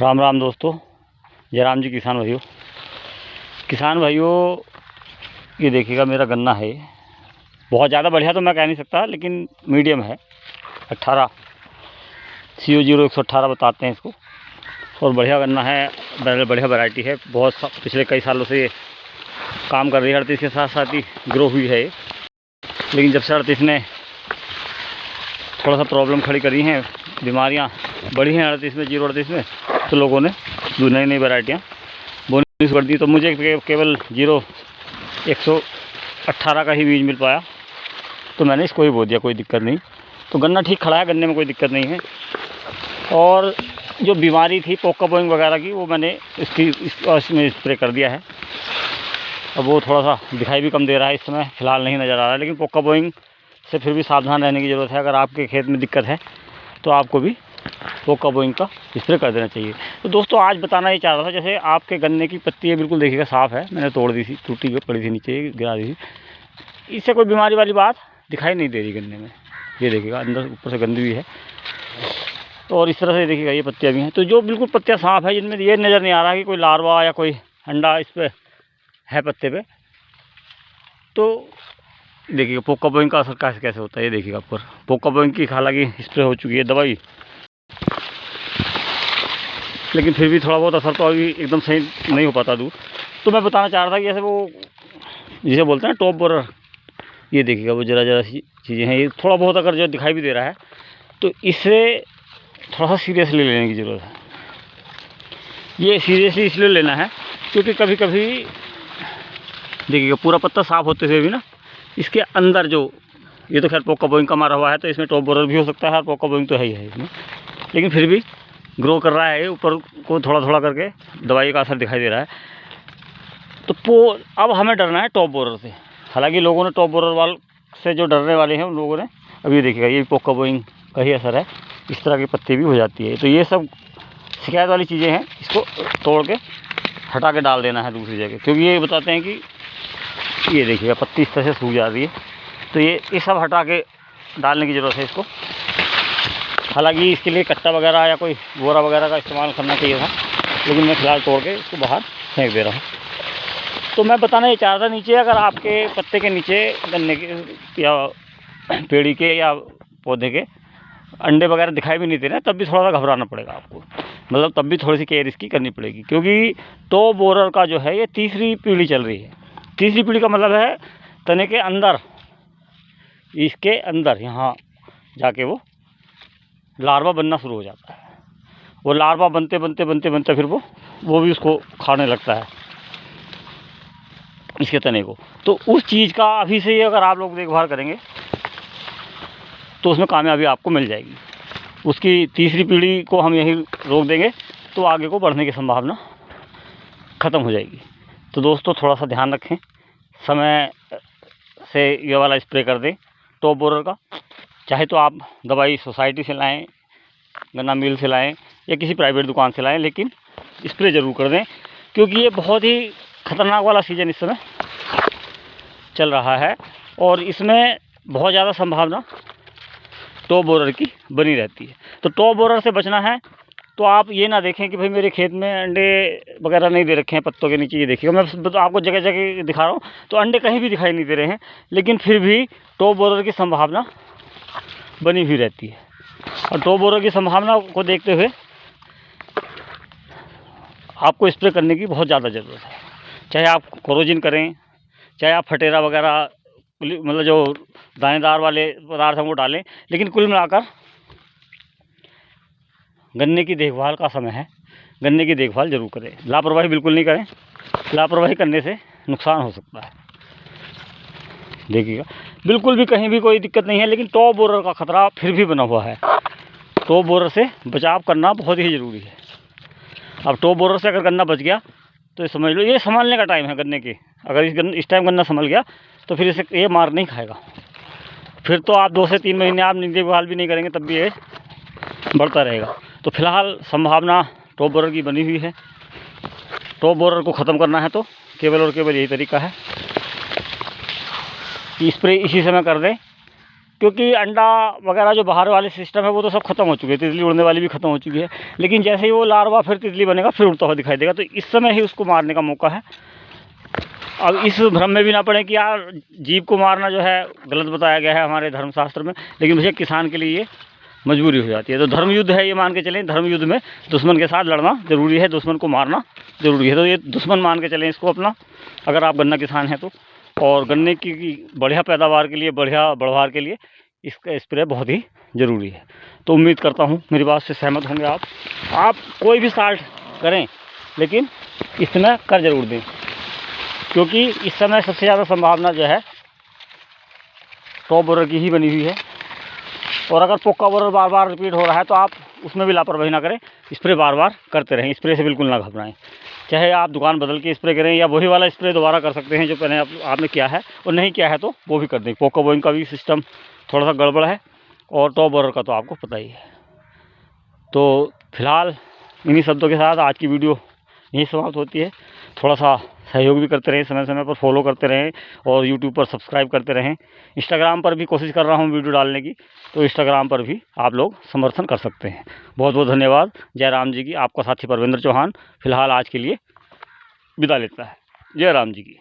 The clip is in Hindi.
राम राम दोस्तों, जय राम जी। किसान भाइयों, ये देखिएगा मेरा गन्ना है। बहुत ज़्यादा बढ़िया तो मैं कह नहीं सकता, लेकिन मीडियम है। 18 CO 118 बताते हैं इसको, और बढ़िया गन्ना है, बढ़िया वैरायटी है। बहुत पिछले कई सालों से ये काम कर रही है। 38 के साथ साथ ही ग्रो हुई है ये, लेकिन जब से 38 ने थोड़ा सा प्रॉब्लम खड़ी करी हैं, बीमारियां बढ़ी हैं 38 में, 038 में, तो लोगों ने नई नई वैरायटियाँ बोनी कर दी। तो मुझे केवल 118 का ही बीज मिल पाया, तो मैंने इसको ही बो दिया। कोई दिक्कत नहीं, तो गन्ना ठीक खड़ा है, गन्ने में कोई दिक्कत नहीं है। और जो बीमारी थी पोका बोइंग वगैरह की, वो मैंने इसमें स्प्रे कर दिया है। अब वो थोड़ा सा दिखाई भी कम दे रहा है इस समय, फ़िलहाल नहीं नज़र आ रहा है, लेकिन पोका बोइंग से फिर भी सावधान रहने की ज़रूरत है। अगर आपके खेत में दिक्कत है तो आपको भी पोका बोइंग का स्प्रे कर देना चाहिए। तो दोस्तों, आज बताना ये चाह रहा था, जैसे आपके गन्ने की पत्ती है, बिल्कुल देखिएगा साफ़ है, मैंने तोड़ दी थी, टूटी पड़ी थी नीचे, गिरा दी थी। इससे कोई बीमारी वाली बात दिखाई नहीं दे रही गन्ने में। ये देखिएगा अंदर ऊपर से गंदी भी है, और इस तरह से देखिएगा ये पत्तियाँ भी हैं। तो जो बिल्कुल पत्तियाँ साफ़ है, जिनमें ये नज़र नहीं आ रहा कि कोई लार्वा या कोई अंडा इस पर है पत्ते पे, तो देखिएगा पोका बोइंग का असर कैसे होता है। ये देखिएगा ऊपर पोका बोइंग की हालांकि स्प्रे हो चुकी है दवाई, लेकिन फिर भी थोड़ा बहुत असर तो अभी एकदम सही नहीं हो पाता दूर। तो मैं बताना चाह रहा था कि जैसे वो जिसे बोलते हैं टॉप बोरर, ये देखिएगा वो ज़रा सी चीज़ें हैं। ये थोड़ा बहुत अगर जो दिखाई भी दे रहा है, तो इसे थोड़ा सा सीरियसली लेने की ज़रूरत है। ये सीरियसली इसलिए लेना है क्योंकि कभी कभी देखिएगा पूरा पत्ता साफ़ होते हुए भी ना, इसके अंदर जो, ये तो खैर पोका बोइंग का मारा हुआ है, तो इसमें टॉप बोरर भी हो सकता है, और पोका बोइंग तो है ही है इसमें, लेकिन फिर भी ग्रो कर रहा है ऊपर को, थोड़ा थोड़ा करके दवाई का असर दिखाई दे रहा है। तो अब हमें डरना है टॉप बोरर से। हालांकि लोगों ने टॉप बोरर वाल से जो डरने वाले हैं, उन लोगों ने, अभी देखिएगा ये पोका बोइंग का ही असर है, इस तरह की पत्ती भी हो जाती है। तो ये सब शिकायत वाली चीज़ें हैं, इसको तोड़ के हटा के डाल देना है दूसरी जगह, क्योंकि ये बताते हैं कि ये देखिएगा पत्ती इस तरह से सूख जा रही है, तो ये सब हटा के डालने की ज़रूरत है इसको। हालांकि इसके लिए कट्टा वगैरह या कोई बोरा वगैरह का इस्तेमाल करना चाहिए था, लेकिन मैं फ़िलहाल तोड़ के इसको बाहर फेंक दे रहा हूँ। तो मैं बताना ये चाह रहा था, नीचे अगर आपके पत्ते के नीचे गन्ने के या पेड़ी के या पौधे के अंडे वगैरह दिखाई भी नहीं दे रहे, तब भी थोड़ा सा घबराना पड़ेगा आपको, मतलब तब भी थोड़ी सी केयर इसकी करनी पड़ेगी, क्योंकि टॉप बोरर का जो है ये तीसरी पीढ़ी चल रही है। तीसरी पीढ़ी का मतलब है तने के अंदर, इसके अंदर यहाँ जाके वो लार्वा बनना शुरू हो जाता है। वो लार्वा बनते बनते बनते बनते फिर वो भी उसको खाने लगता है, इसके तने को। तो उस चीज़ का अभी से ही अगर आप लोग देखभाल करेंगे तो उसमें कामयाबी आपको मिल जाएगी। उसकी तीसरी पीढ़ी को हम यहीं रोक देंगे तो आगे को बढ़ने की संभावना ख़त्म हो जाएगी। तो दोस्तों, थोड़ा सा ध्यान रखें, समय से ये वाला स्प्रे कर दें टॉप बोरर का। चाहे तो आप दवाई सोसाइटी से लाएं, गन्ना मिल से लाएं, या किसी प्राइवेट दुकान से लाएं, लेकिन स्प्रे ज़रूर कर दें, क्योंकि ये बहुत ही ख़तरनाक वाला सीज़न इस समय चल रहा है, और इसमें बहुत ज़्यादा संभावना टॉप बोरर की बनी रहती है। तो टॉप बोरर से बचना है तो आप ये ना देखें कि भाई मेरे खेत में अंडे वगैरह नहीं दे रखे हैं पत्तों के नीचे। ये देखिएगा, मैं तो आपको जगह जगह दिखा रहा हूँ, तो अंडे कहीं भी दिखाई नहीं दे रहे हैं, लेकिन फिर भी टॉप बोरर की संभावना बनी हुई रहती है। और टॉप बोरर की संभावना को देखते हुए आपको स्प्रे करने की बहुत ज़्यादा ज़रूरत है। चाहे आप कोरोजिन करें, चाहे आप फटेरा वगैरह, मतलब जो दानेदार वाले पदार्थ हैं वो डालें, लेकिन कुल मिलाकर गन्ने की देखभाल का समय है। गन्ने की देखभाल ज़रूर करें, लापरवाही बिल्कुल नहीं करें। लापरवाही करने से नुकसान हो सकता है। देखिएगा, बिल्कुल भी कहीं भी कोई दिक्कत नहीं है, लेकिन टॉप बोरर का ख़तरा फिर भी बना हुआ है। टॉप बोरर से बचाव करना बहुत ही ज़रूरी है। अब टॉप बोरर से अगर गन्ना बच गया तो समझ लो ये संभालने का टाइम है गन्ने के। अगर इस टाइम गन्ना संभल गया तो फिर इसे ये मार नहीं खाएगा। फिर तो आप 2 से 3 महीने आप देखभाल भी नहीं करेंगे, तब भी ये बढ़ता रहेगा। तो फिलहाल संभावना टॉप बोरर की बनी हुई है। टॉप बोरर को ख़त्म करना है तो केवल और केवल यही तरीका है कि स्प्रे इसी समय कर दें, क्योंकि अंडा वगैरह जो बाहर वाले सिस्टम है वो तो सब खत्म हो चुके हैं, तितली उड़ने वाली भी खत्म हो चुकी है। लेकिन जैसे ही वो लार्वा फिर तितली बनेगा, फिर उड़ता हुआ दिखाई देगा, तो इस समय ही उसको मारने का मौका है। अब इस भ्रम में भी ना पड़े कि यार जीव को मारना जो है गलत बताया गया है हमारे धर्मशास्त्र में, लेकिन मुझे किसान के लिए ये मजबूरी हो जाती है। तो धर्म युद्ध है ये, मान के चलें, धर्म युद्ध में दुश्मन के साथ लड़ना ज़रूरी है, दुश्मन को मारना ज़रूरी है। तो ये दुश्मन मान के चलें इसको अपना, अगर आप गन्ना किसान हैं तो। और गन्ने की बढ़िया पैदावार के लिए, बढ़िया बढ़वार के लिए इसका स्प्रे बहुत ही ज़रूरी है। तो उम्मीद करता हूँ मेरी बात से सहमत होंगे आप कोई भी स्टार्ट करें, लेकिन इस समय कर ज़रूर दें, क्योंकि इस समय सबसे ज़्यादा संभावना जो है टॉप बोरर की ही बनी हुई है। और अगर पोका बोरर बार बार रिपीट हो रहा है तो आप उसमें भी लापरवाही ना करें, स्प्रे बार बार करते रहें। स्प्रे से बिल्कुल ना घबराएं, चाहे आप दुकान बदल के स्प्रे करें या वही वाला स्प्रे दोबारा कर सकते हैं जो पहले आपने किया है, और नहीं किया है तो वो भी कर दें। पोका बोइंग का भी सिस्टम थोड़ा सा गड़बड़ है, और टॉप बोरर का तो आपको पता ही है। तो फिलहाल इन्हीं शब्दों के साथ आज की वीडियो यही समाप्त होती है। थोड़ा सा सहयोग भी करते रहें, समय समय पर फॉलो करते रहें, और यूट्यूब पर सब्सक्राइब करते रहें। इंस्टाग्राम पर भी कोशिश कर रहा हूँ वीडियो डालने की, तो इंस्टाग्राम पर भी आप लोग समर्थन कर सकते हैं। बहुत बहुत धन्यवाद। जय राम जी की। आपका साथी परवेंद्र चौहान फिलहाल आज के लिए विदा लेता है। जय राम जी की।